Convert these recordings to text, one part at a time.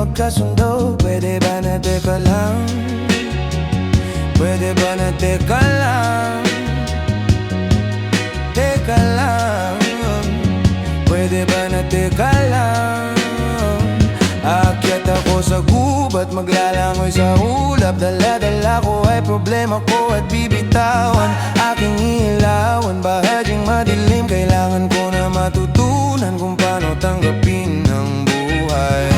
magkasundo? Pwede ba na teka lang? Pwede ba na teka lang? Teka lang. Pwede ba na teka lang? Aakyat ako sa gubat, maglalangoy sa ulap. Dala-dala ko ay problema ko at bibitawan. Aking iilawan, bahagyang madilim. Kailangan ko na matutunan kung paano tanggapin ang buhay.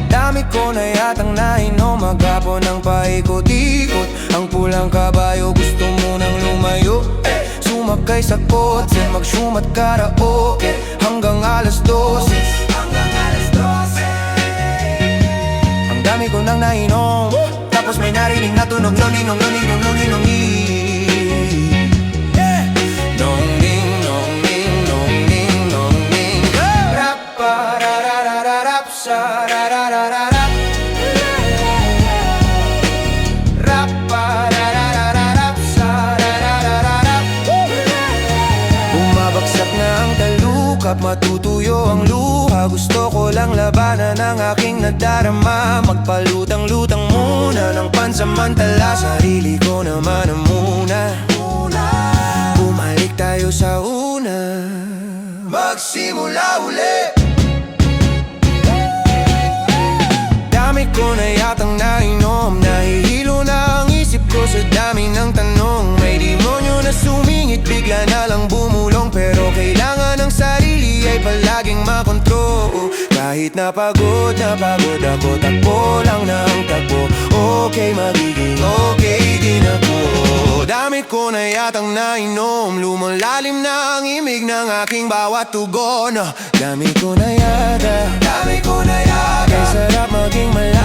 Dami ko na yatang nainom, maghapon ng paikot-ikot. Ang pulang kabayo gusto mo nang lumayo. Sumakay sa kotse, magsyumat karaoke hanggang alas 12. Ang dami ko nang nainom, tapos may narinig na tunog. Nong-ning, nong-ning, nong-ning, nong-ning. Nong-ning, nong-ning, nong-ning, nong-ning. Rap-pa-ra-ra-ra-ra-rap, sa-ra-ra-ra-ra-rap. Rap-pa-ra-ra-ra-rap, sa-ra-ra-ra-ra-rap. Bumabagsak na ang talukap, matutuyo ang luha. Gusto ko lang labanan ang aking nadarama. Magpalutang-lutang muna ng pansamantala. Sarili ko naman ang muna. Bumalik tayo sa una, magsimula uli. Dami ko na yatang nainom, nahihilo na ang isip ko sa dami ng tanong. May demonyo na sumingit, bigla na lang bumulong. Pero kailangan ng sarili ay palaging makontrol. Kahit napagod ako, takbo lang ng takbo. Okay, magiging okay din ako. Dami ko na yatang nainom, lumalalim na ang imig ng aking bawat tugon. Dami ko na yata, kay sarap maging malalim.